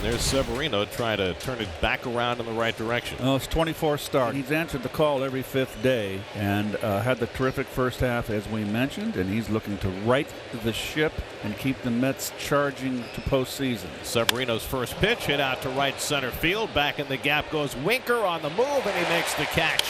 there's Severino trying to turn it back around in the right direction. Oh, it's 24 start. He's answered the call every fifth day and had the terrific first half, as we mentioned, and he's looking to right the ship and keep the Mets charging to postseason. Severino's first pitch hit out to right center field. Back in the gap goes Winker on the move, and he makes the catch.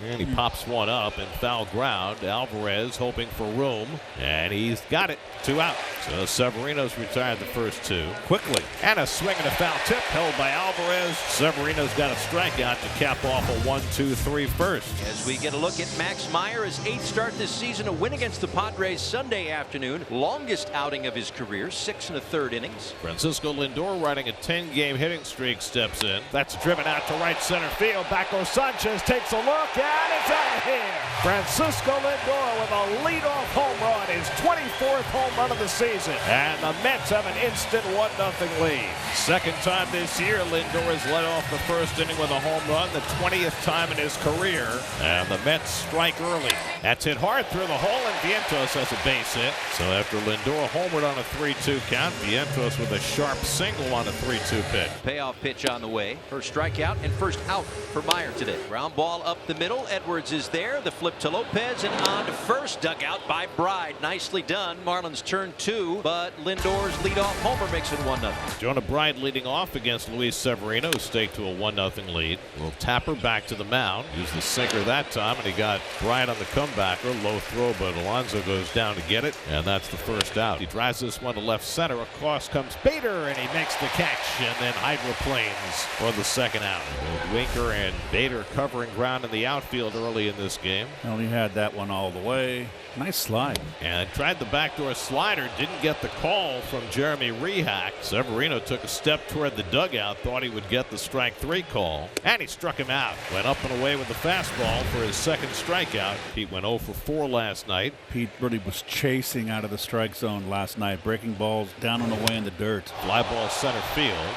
And he pops one up in foul ground. Alvarez hoping for room, and he's got it. 2 out. So Severino's retired the first 2 quickly. And a swing and a foul tip held by Alvarez. Severino's got a strikeout to cap off a 1-2-3 first. As we get a look at Max Meyer, his 8th start this season, a win against the Padres Sunday afternoon. Longest outing of his career, 6 1/3 innings. Francisco Lindor, riding a 10-game hitting streak, steps in. That's driven out to right center field. Back goes Sanchez, takes a look, and it's out of here. Francisco Lindor with a leadoff home run, his 24th home run of the season. And the Mets have an instant 1-0 lead. Second time this year, Lindor has led off the first inning with a home run, the 20th time in his career. And the Mets strike early. That's hit hard through the hole, and Vientos has a base hit. So after Lindor homered on a 3-2 count, Vientos with a sharp single on a 3-2 pitch. Payoff pitch on the way. First strikeout and first out for Meyer today. Ground ball up the middle. Edwards is there. The flip to Lopez, and on to first. Dug out by Bride. Nicely done. Marlins turn 2, but Lindor's leadoff homer makes it 1-0. Jonah Bride leading off against Luis Severino, who staked to a 1-0 lead. Little tapper back to the mound. Used the sinker that time, and he got Bride on the comebacker. Low throw, but Alonso goes down to get it, and that's the first out. He drives this one to left center. Across comes Bader, and he makes the catch, and then hydroplanes for the second out. Both Winker and Bader covering ground in the outfield early in this game. Well, he had that one all the way. Nice slide. And tried the backdoor slider, didn't get the call from Jeremy Rehack. Severino took a step toward the dugout, thought he would get the strike 3 call, and he struck him out. Went up and away with the fastball for his second strikeout. Pete went 0 for 4 last night. Pete really was chasing out of the strike zone last night, breaking balls down and away in the dirt. Fly ball center field.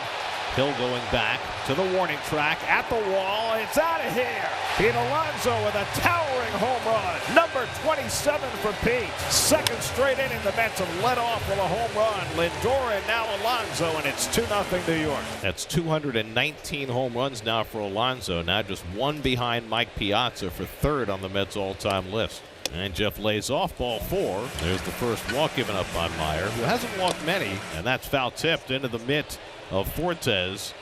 Hill going back to the warning track at the wall. It's out of here. Pete Alonso with a towering home run. Number 27 for Pete. Second straight inning, the Mets have led off with a home run. Lindor and now Alonso, and it's 2-0 New York. That's 219 home runs now for Alonso. Now just one behind Mike Piazza for third on the Mets all-time list. And Jeff lays off ball 4. There's the first walk given up by Meyer, who hasn't walked many, and that's foul tipped into the mitt of Fortes,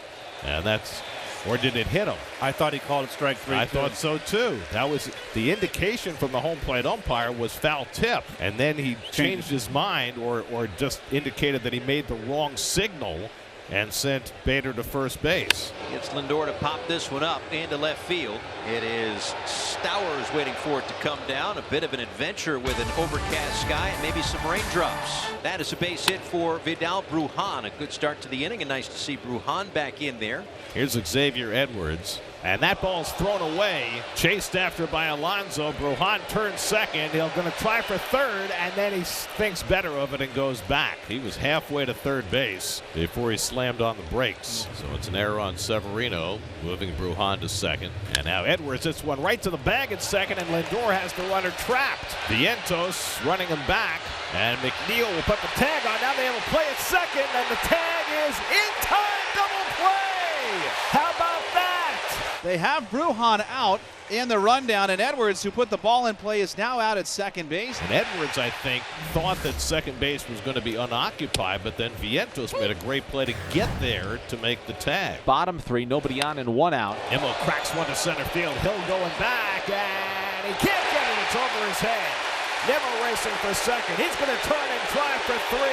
and that's, or did it hit him? I thought he called it strike 3. I thought so too. That was the indication from the home plate umpire, was foul tip, and then he changed his mind, or just indicated that he made the wrong signal and sent Bader to first base. Gets Lindor to pop this one up into left field. It is Stowers waiting for it to come down. A bit of an adventure with an overcast sky and maybe some raindrops. That is a base hit for Vidal Brujan. A good start to the inning, and nice to see Brujan back in there. Here's Xavier Edwards, and that ball's thrown away, chased after by Alonso. Brujan turns second. He's going to try for third, and then he thinks better of it and goes back. He was halfway to third base before he slammed on the brakes. So it's an error on Severino, moving Brujan to second. And now Edwards hits one right to the bag at second, and Lindor has the runner trapped. Vientos running him back, and McNeil will put the tag on. Now they have a play at second, and the tag is in time. Double play! How about that? They have Brujan out in the rundown, and Edwards, who put the ball in play, is now out at second base. And Edwards, I think, thought that second base was going to be unoccupied, but then Vientos made a great play to get there to make the tag. Bottom 3, nobody on and 1 out. Nimmo cracks one to center field. Hill going back, and he can't get it. It's over his head. Nimmo racing for second. He's going to turn and try for 3.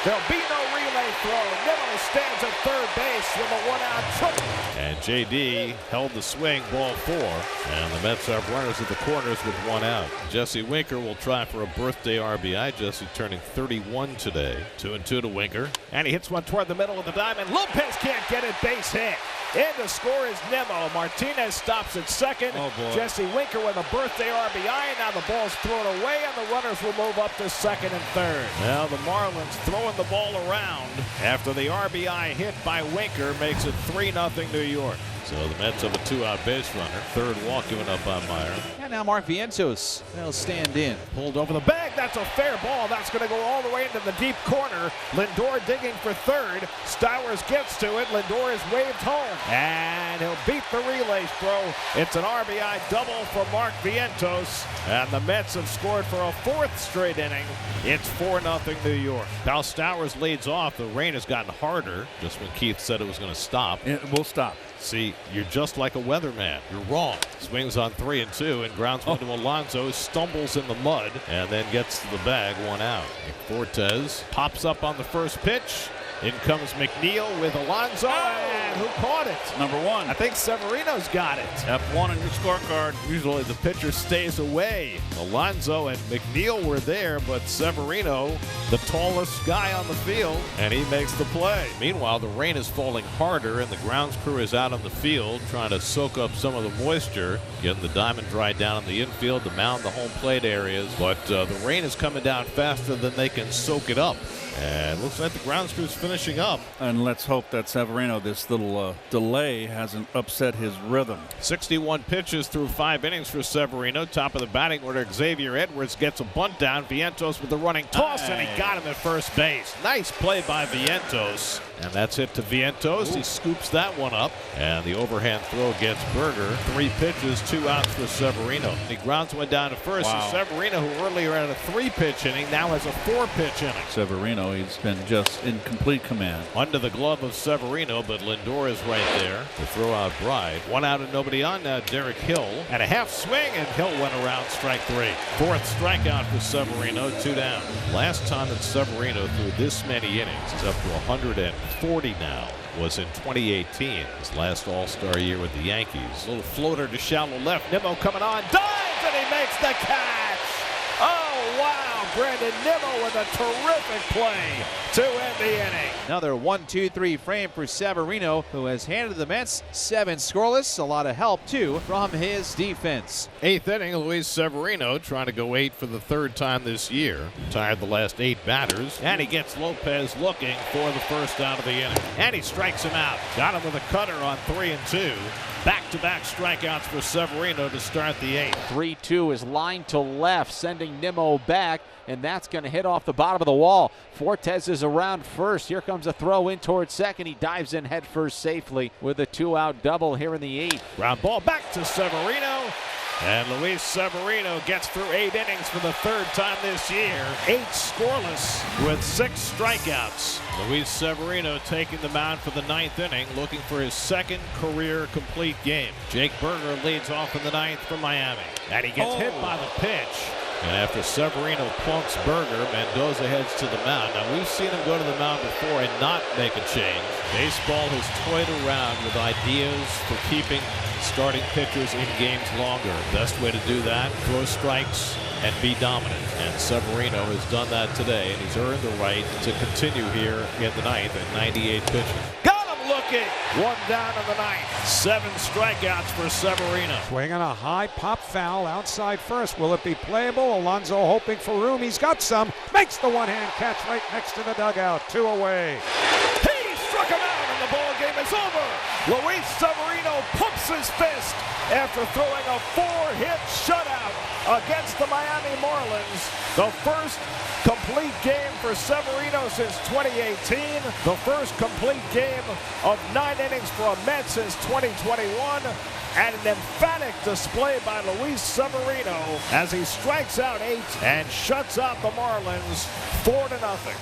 There'll be no relay throw. Nimmo stands at third base with a 1-out triple. And JD held the swing, ball 4. And the Mets have runners at the corners with 1 out. Jesse Winker will try for a birthday RBI. Jesse turning 31 today. 2-2 to Winker. And he hits one toward the middle of the diamond. Lopez can't get it. Base hit. And the score is Nimmo. Martinez stops at second. Oh boy. Jesse Winker with a birthday RBI. Now the ball's thrown away, and the runners will move up to second and third. Now the Marlins throwing the ball around after the RBI hit by Winker makes it 3-0 New York. So the Mets have a 2-out base runner. Third walk given up by Meyer. And now Mark Vientos will stand in. Pulled over the bag. strike. That's a fair ball. That's going to go all the way into the deep corner. Lindor digging for third. Stowers gets to it. Lindor is waved home. And he'll beat the relay throw. It's an RBI double for Mark Vientos. And the Mets have scored for a fourth straight inning. It's 4-0 New York. Now Stowers leads off. The rain has gotten harder just when Keith said it was going to stop. It will stop. See, you're just like a weatherman. You're wrong. Swings on 3-2 and grounds one to Alonso. Stumbles in the mud and then gets to the bag, 1 out. Fortes pops up on the first pitch. In comes McNeil with Alonso, and who caught it? Number 1. I think Severino's got it. F1 on your scorecard. Usually the pitcher stays away. Alonso and McNeil were there, but Severino, the tallest guy on the field, and he makes the play. Meanwhile, the rain is falling harder, and the grounds crew is out on the field trying to soak up some of the moisture, getting the diamond dry down in the infield, the mound, the home plate areas. But the rain is coming down faster than they can soak it up. And looks like the grounds crew's finishing up. And let's hope that Severino, this little delay hasn't upset his rhythm. 61 pitches through 5 innings for Severino. Top of the batting order, Xavier Edwards gets a bunt down. Vientos with the running toss, and he got him at first base. Nice play by Vientos. And that's hit to Vientos. He scoops that one up. And the overhand throw gets Berger. 3 pitches, 2 outs for Severino. He grounds one down to first. Wow. So Severino, who earlier had a 3-pitch inning, now has a 4-pitch inning. Severino, he's been just in complete command. Under the glove of Severino, but Lindor is right there to throw out Bride. 1 out and nobody on now. Derek Hill. And a half swing, and Hill went around strike 3. 4th strikeout for Severino, 2 down. Last time that Severino threw this many innings, he's up to 140 now. Was in 2018, his last All-Star year with the Yankees. Little floater to shallow left. Nimmo coming on, dives, and he makes the catch. Oh, wow. Brandon Nimmo with a terrific play to end the inning. Another 1-2-3 frame for Severino, who has handed the Mets 7 scoreless. A lot of help, too, from his defense. 8th inning, Luis Severino trying to go 8 for the 3rd time this year. Tired the last 8 batters. And he gets Lopez looking for the first out of the inning. And he strikes him out. Got him with a cutter on 3-2. Back-to-back strikeouts for Severino to start the 8th. 3-2 is lined to left, sending Nimmo back, and that's going to hit off the bottom of the wall. Fortes is around first. Here comes a throw in towards second. He dives in head first safely with a 2-out double here in the 8th. Ground ball back to Severino. And Luis Severino gets through 8 innings for the 3rd time this year. 8 scoreless with 6 strikeouts. Luis Severino taking the mound for the 9th inning, looking for his 2nd career complete game. Jake Berger leads off in the 9th for Miami. And he gets hit by the pitch. And after Severino plunks Berger, Mendoza heads to the mound. Now, we've seen him go to the mound before and not make a change. Baseball has toyed around with ideas for keeping starting pitchers in games longer. Best way to do that, throw strikes and be dominant. And Severino has done that today, and he's earned the right to continue here in the 9th at 98 pitches. Got him looking! 1 down in the 9th. 7 strikeouts for Severino. Swinging a high pop foul outside first. Will it be playable? Alonso hoping for room. He's got some. Makes the one-hand catch right next to the dugout. 2 away. He struck him out, and the ball game is over. Luis Severino pumps his fist after throwing a 4-hit shutout against the Miami Marlins. The first complete game for Severino since 2018. The first complete game of 9 innings for a Met since 2021. And an emphatic display by Luis Severino as he strikes out 8 and shuts out the Marlins 4-0.